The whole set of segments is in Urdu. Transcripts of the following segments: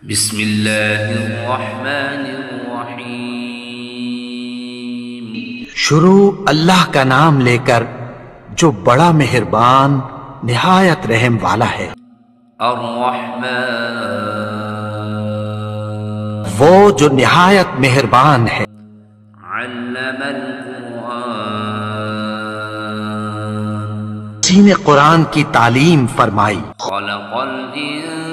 بسم اللہ الرحمن الرحیم۔ شروع اللہ کا نام لے کر جو بڑا مہربان نہایت رحم والا ہے۔ الرحمن، وہ جو نہایت مہربان ہے۔ علم القرآن، اسی نے قرآن کی تعلیم فرمائی۔ خلق الانسان،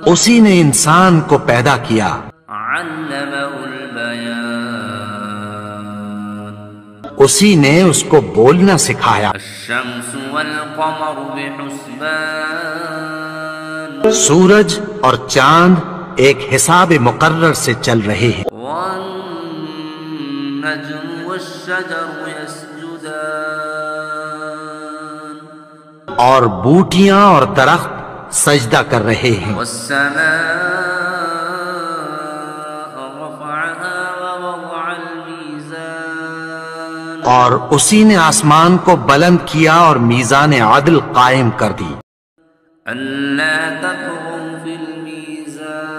اسی نے انسان کو پیدا کیا۔ علمہ البیان، اسی نے اس کو بولنا سکھایا۔ الشمس والقمر بحسبان، سورج اور چاند ایک حساب مقرر سے چل رہے ہیں۔ والنجم والشجر يسجدان، اور بوٹیاں اور درخت سجدہ کر رہے ہیں۔ والسماء رفعها ووضع الميزان، اور اسی نے آسمان کو بلند کیا اور میزان عدل قائم کر دی۔ ألا تطغوا في الميزان،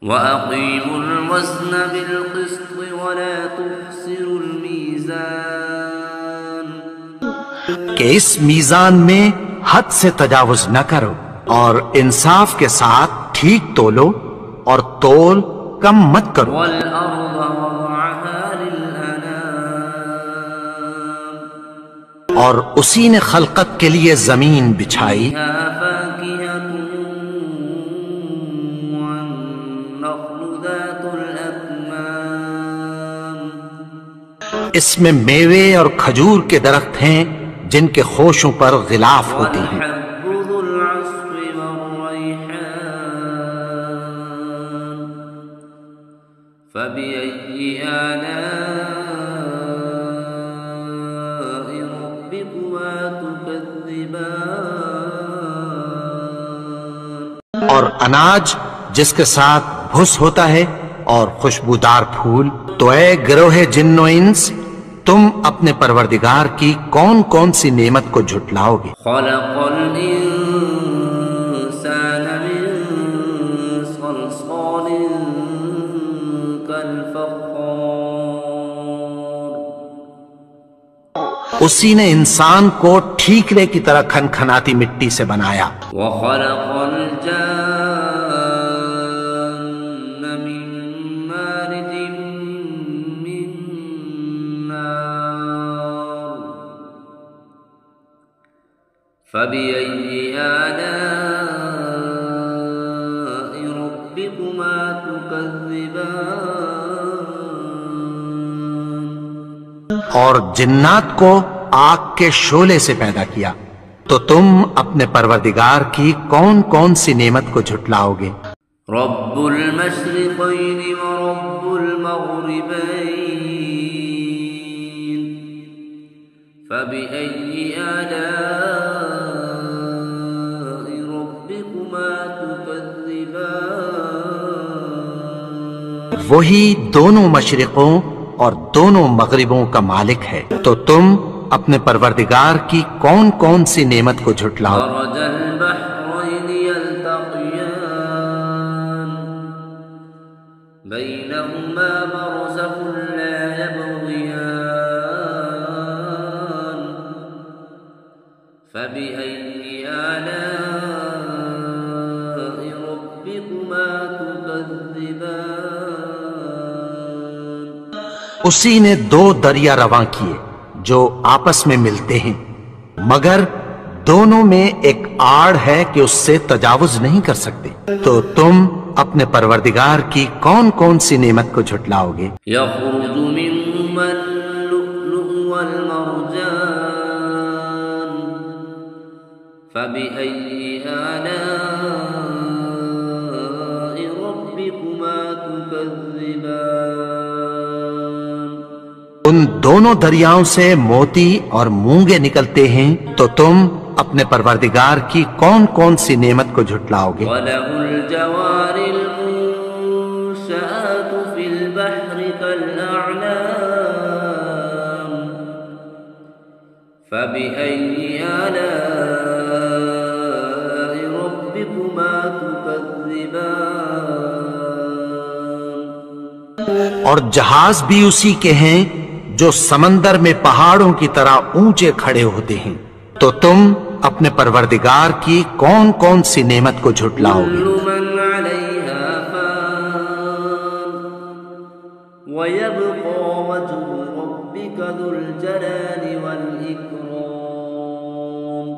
وأقيموا الوزن بالقسط ولا تخسروا الميزان، کہ اس میزان میں حد سے تجاوز نہ کرو اور انصاف کے ساتھ ٹھیک تولو اور تول کم مت کرو۔ والأرض وضعها للأنام، اور اسی نے خلقت کے لیے زمین بچھائی۔ فيها فاكهة والنخل ذات الأكمام، اس میں میوے اور کھجور کے درخت ہیں جن کے خوشوں پر غلاف ہوتی ہیں۔ والحب ذو العصف والريحان، فبأي آلاء ربكما تكذبان، اور اناج جس کے ساتھ بھس ہوتا ہے اور خوشبودار پھول۔ تو اے گروہ جن و انس، تم اپنے پروردگار کی کون کون سی نعمت کو جھٹلاؤ گے؟ خلق الإنسان من صلصال كالفخار، اسی نے انسان کو ٹھیکرے کی طرح کھنکھناتی مٹی سے بنایا۔ وخلق الجان من مارج من نار، فبأي آلاء ربكما تكذبان، اور جنات کو آگ کے شعلے سے پیدا کیا۔ تو تم اپنے پروردگار کی کون کون سی نعمت کو جھٹلاؤ گے؟ رب المشرقين ورب المغربين، فبأي آلاء ربكما تكذبان، وہی دونوں مشرقوں اور دونوں مغربوں کا مالک ہے۔ تو تم اپنے پروردگار کی کون کون سی نعمت کو جھٹلاؤ؟ مرج البحرين يلتقيان، بينهما برزخ لا يبغيان، فبأي آلاء ربكما تكذبان، اسی نے دو دریا رواں کیے جو آپس میں ملتے ہیں، مگر دونوں میں ایک آڑ ہے کہ اس سے تجاوز نہیں کر سکتے۔ تو تم اپنے پروردگار کی کون کون سی نعمت کو جھٹلاؤ گے؟ يخرج منهما اللؤلؤ والمرجان، فبأي آلاء ربكما تكذبان، ان دونوں دریاؤں سے موتی اور مونگے نکلتے ہیں۔ تو تم اپنے پروردگار کی کون کون سی نعمت کو جھٹلاؤ گے؟ وله الجوار المنشآت في البحر كالأعلام، فبأي آلاء ربكما تكذبان اور جہاز بھی اسی کے ہیں جو سمندر میں پہاڑوں کی طرح اونچے کھڑے ہوتے ہیں، تو تم اپنے پروردگار کی کون کون سی نعمت کو جھٹلاؤ گے؟ كل من عليها فان ويبقى وجه ربك ذو الجلال والإكرام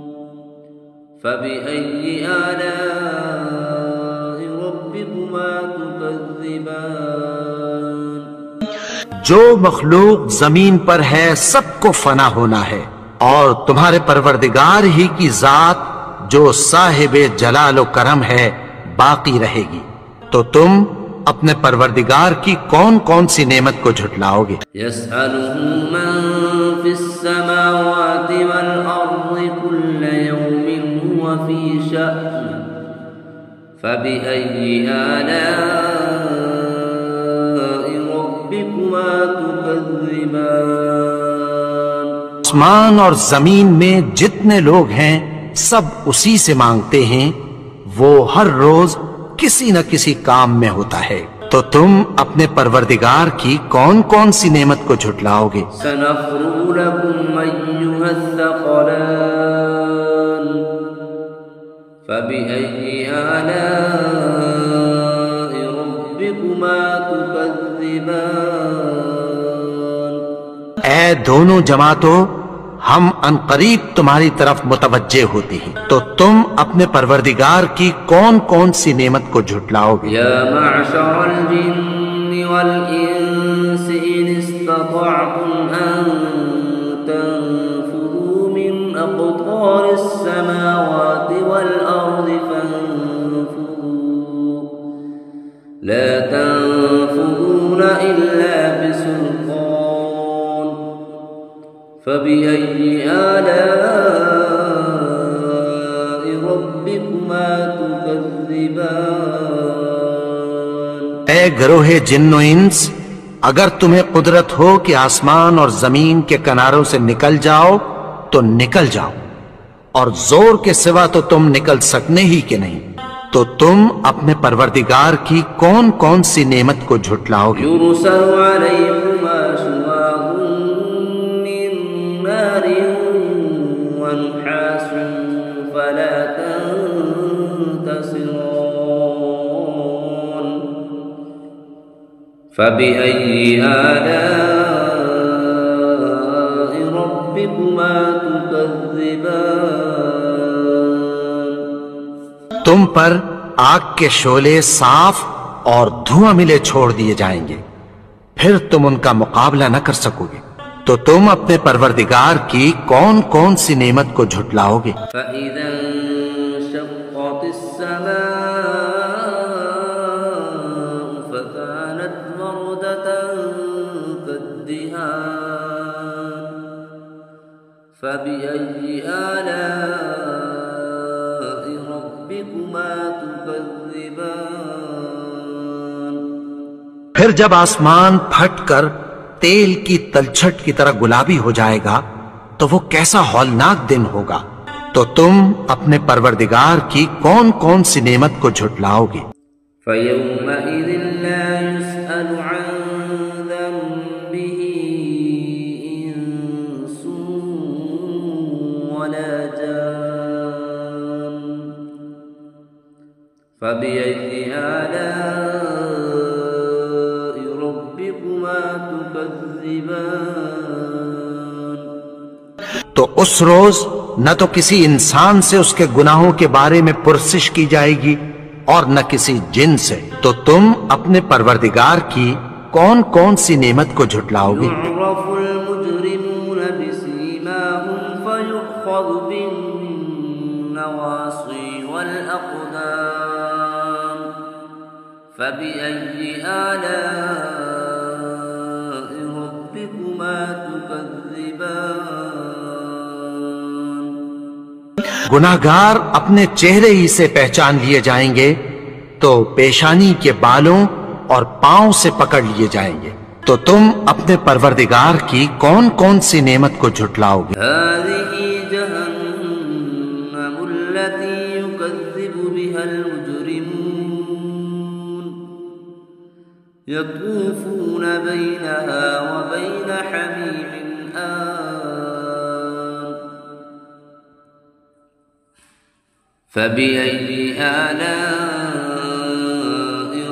فبأي آلاء ربكما تكذبان جو مخلوق زمین پر ہے سب کو فنا ہونا ہے، اور تمہارے پروردگار ہی کی ذات جو صاحب جلال و کرم ہے باقی رہے گی، تو تم اپنے پروردگار کی کون کون سی نعمت کو جھٹلاؤ گے؟ يسأله من في السماوات والأرض كل يوم هو في شأن فبأي آلاء ربكما تكذبان آسمان اور زمین میں جتنے لوگ ہیں سب اسی سے مانگتے ہیں، وہ ہر روز کسی نہ کسی کام میں ہوتا ہے، تو تم اپنے پروردگار کی کون کون سی نعمت کو جھٹلاؤ گے؟ سنفرغ لكم أيها الثقلان فبأي آلاء ربكما تكذبان اے دونوں جماعتوں، ہم عنقریب تمہاری طرف متوجہ ہوتے ہیں، تو تم اپنے پروردگار کی کون کون سی نعمت کو جھٹلاؤ گے؟ يا معشر الجن والإنس إن استطعتم أن تنفذوا من أقطار السماوات والأرض فانفذوا لا تنفذون إلا بسلطان فبأي آلاء ربكما تكذبان اے گروہ جن و انس، اگر تمہیں قدرت ہو کہ آسمان اور زمین کے کناروں سے نکل جاؤ تو نکل جاؤ، اور زور کے سوا تو تم نکل سکنے ہی کے نہیں، تو تم اپنے پروردگار کی کون کون سی نعمت کو جھٹلاؤ گے؟ يرسل عليكما شواظ من نار ونحاس فلا تنتصران فبأي آلاء ربكما تكذبان تم پر آگ کے شعلے صاف اور دھواں ملے چھوڑ دیے جائیں گے، پھر تم ان کا مقابلہ نہ کر سکو گے، تو تم اپنے پروردگار کی کون کون سی نعمت کو جھٹلاؤ گے؟ فإذا انشقت السماء فكانت وردة كالدهان فبأي آلاء ربكما تكذبان پھر جب آسمان پھٹ کر تیل کی تلچھٹ کی طرح گلابی ہو جائے گا تو وہ کیسا ہولناک دن ہوگا، تو تم اپنے پروردگار کی کون کون سی نعمت کو جھٹلاؤ گے؟ فيومئذ لا يسأل عن ذنبه إنس ولا جان فبأي آلاء ربكما تكذبان تو اس روز نہ تو کسی انسان سے اس کے گناہوں کے بارے میں پرسش کی جائے گی اور نہ کسی جن سے، تو تم اپنے پروردگار کی کون کون سی نعمت کو جھٹلاؤ گے؟ يعرف المجرمون بسيماهم فيؤخذ بالنواصي والأقدام فبأي آلاء ربكما تكذبان گناہگار اپنے چہرے ہی سے پہچان لیے جائیں گے، تو پیشانی کے بالوں اور پاؤں سے پکڑ لیے جائیں گے، تو تم اپنے پروردگار کی کون کون سی نعمت کو جھٹلاؤ گے؟ هذه جهنم التي يكذب بها المجرمون يطوفون بينها وبين حميم آن فبأي آلاء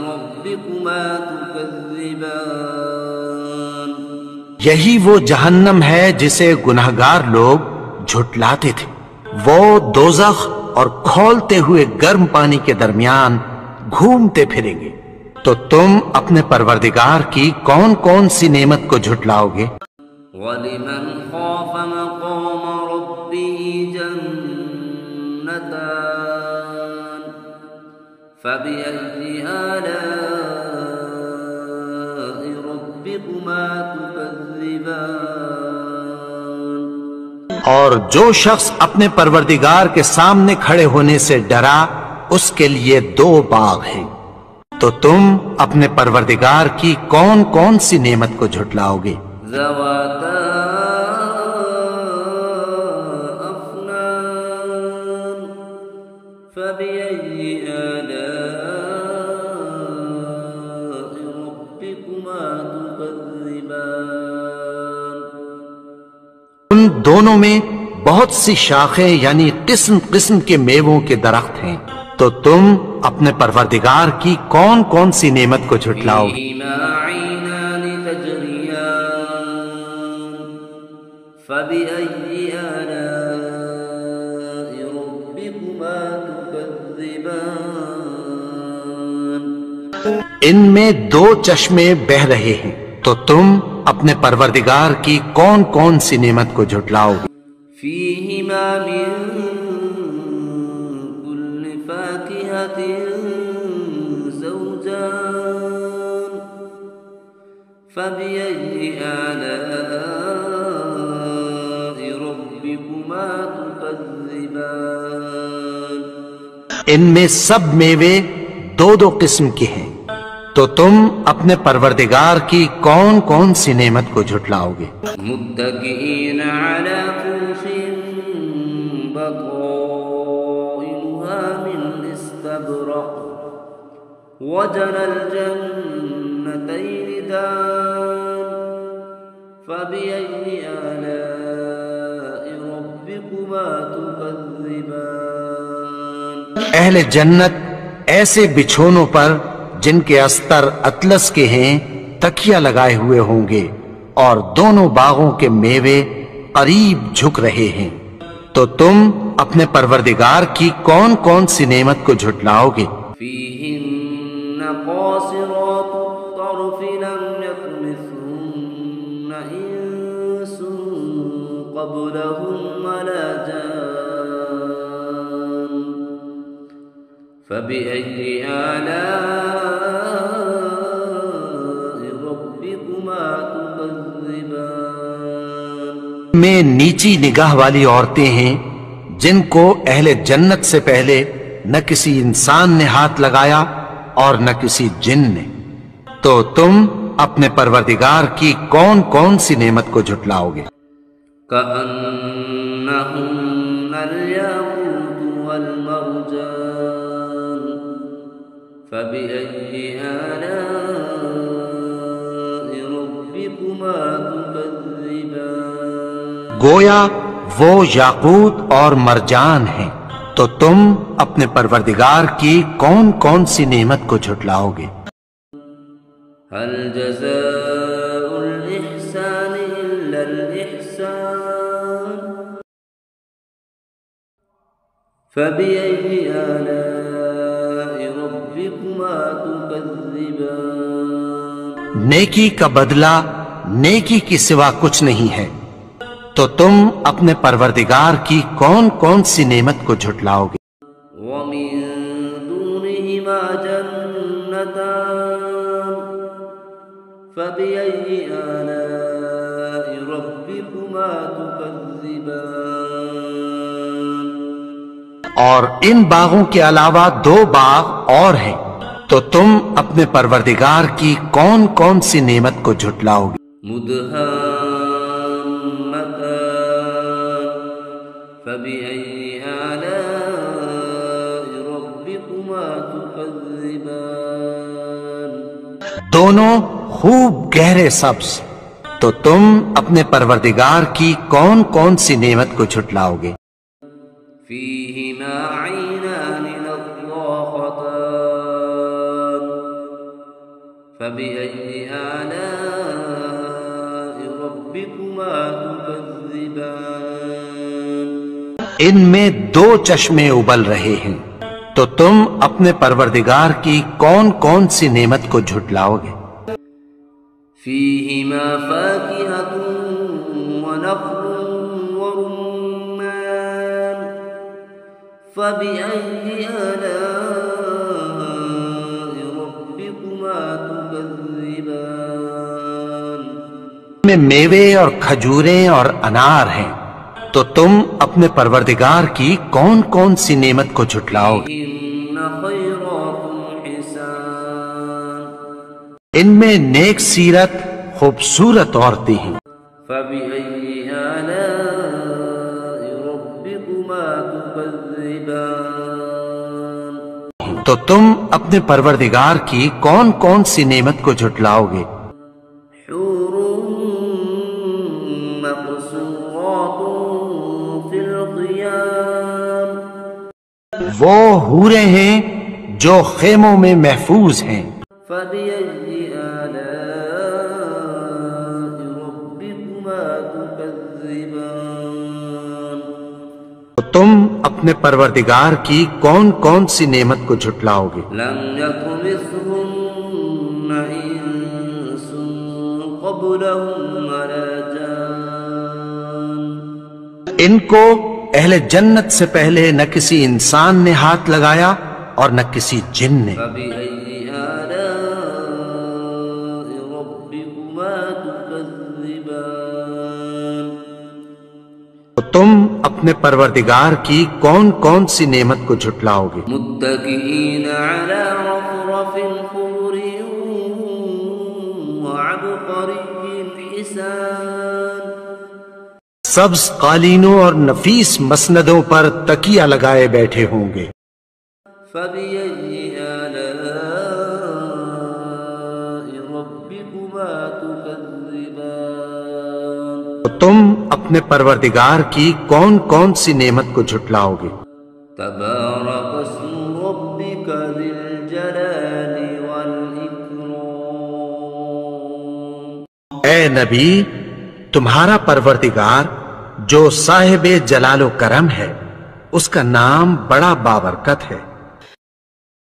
ربكما تكذبان؟ یہی وہ جہنم ہے جسے گنہگار لوگ جھٹلاتے تھے۔ وہ دوزخ اور کھولتے ہوئے گرم پانی کے درمیان گھومتے پھریں گے۔ تو تم اپنے پروردگار کی کون کون سی نعمت کو جھٹلاؤ گے؟ وَلِمَنْ خَافَ مَقَامَ رَبِّهِ جَنَّتَانِ فَبِأَيِّ آلَاءِ رَبِّكُمَا تُكَذِّبَانِ؟ اور جو شخص اپنے پروردگار کے سامنے کھڑے ہونے سے ڈرا اس کے لیے 2 باغ ہیں۔ تو تم اپنے پروردگار کی کون کون سی نعمت کو جھٹلاؤ گے؟ ذواتا افنان فبأي آلاء ربكما تكذبان؟ ان دونوں میں بہت سی شاخیں یعنی قسم قسم کے میووں کے درخت ہیں۔ تو تم اپنے پروردگار کی کون کون سی نعمت کو جھٹلاؤ گے؟ فيهما عينان تجريان فبأي آلاء ربكما تكذبان؟ ان میں 2 چشمے بہ رہے ہیں۔ تو تم اپنے پروردگار کی کون کون سی نعمت کو جھٹلاؤ گے؟ فيهما من فاكهة زوجان فبأي آلاء ربكما تكذبان؟ ان میں سب میوے 2 قسم کے ہیں۔ تو تم اپنے پروردگار کی کون کون سی نعمت کو جھٹلاؤ گے؟ متكئين على فرش وجنى الجنتين دان فبأي آلاء ربكما تكذبان؟ اہل جنت ایسے بچھونوں پر جن کے استر اطلس کے ہیں تکیہ لگائے ہوئے ہوں گے اور دونوں باغوں کے میوے قریب جھک رہے ہیں۔ تو تم اپنے پروردگار کی کون کون سی نعمت کو جھٹلاؤ گے؟ فيهن قاصرات الطرف لم يطمثهن إنس قبلهم ولا جان فبأي آلاء ربكما تكذبان؟ میں نیچی نگاہ والی عورتیں ہیں جن کو اہل جنت سے پہلے نہ کسی انسان نے ہاتھ لگایا اور نہ کسی جن نے۔ تو تم اپنے پروردگار کی کون کون سی نعمت کو جھٹلاؤ گے؟ كأنهن الياقوت والمرجان فبأي آلاء ربكما تكذبان؟ گویا وہ یاقوت اور مرجان ہیں۔ تو تم اپنے پروردگار کی کون کون سی نعمت کو جھٹلاؤ گے؟ هل جزاء الإحسان إلا الإحسان فبأي آلاء ربكما تكذبان؟ نیکی کا بدلہ نیکی کی سوا کچھ نہیں ہے۔ تو تم اپنے پروردگار کی کون کون سی نعمت کو جھٹلاؤ گے؟ ومن دونهما جنتان فبأي آلاء ربكما تكذبان؟ اور ان باغوں کے علاوہ 2 باغ اور ہیں۔ تو تم اپنے پروردگار کی کون کون سی نعمت کو جھٹلاؤ گے؟ فبأي آلاء ربكما تكذبان دونوں خوب گہرے سبز، تو تم اپنے پروردگار کی کون کون سی نعمت کو جھٹلاؤ گے؟ فيهما عينان نضاختان فبأي آلاء ربكما تكذبان ان میں دو چشمے ابل رہے ہیں، تو تم اپنے پروردگار کی کون کون سی نعمت کو جھٹلاؤ گے؟ فيهما فاكهة ونخل ورمان فبأي آلاء ربكما تكذبان میں میوے اور کھجوریں اور انار ہیں، تو تم اپنے پروردگار کی کون کون سی نعمت کو جھٹلاؤ گے؟ إن خيرات حسان ان میں نیک سیرت خوبصورت عورتیں ہیں، فبأي آلاء ربكما تكذبان تو تم اپنے پروردگار کی کون کون سی نعمت کو جھٹلاؤ گے؟ حور مقصورات في الخيام وہ حوریں ہیں جو خیموں میں محفوظ ہیں، فبأي آلاء ربكما تكذبان تو تم اپنے پروردگار کی کون کون سی نعمت کو جھٹلاؤ گے؟ لم يطمثهن إنس قبلهم ولا جان ان کو اہل جنت سے پہلے نہ کسی انسان نے ہاتھ لگایا اور نہ کسی جن نے۔ فبأي آلاء ربكما تكذبان تو تم اپنے پروردگار کی کون کون سی نعمت کو جھٹلاؤ گے؟ متكئين على رفرف خضر وعبقري حسان سبز قالینوں اور نفیس مسندوں پر تکیہ لگائے بیٹھے ہوں گے۔ فبأي آلاء ربكما تكذبان تو تم اپنے پروردگار کی کون کون سی نعمت کو جھٹلاؤ گے؟ تبارك اسم ربك ذي الجلال والإكرام اے نبی، تمہارا پروردگار جو صاحب جلال و کرم ہے، اس کا نام بڑا بابرکت ہے۔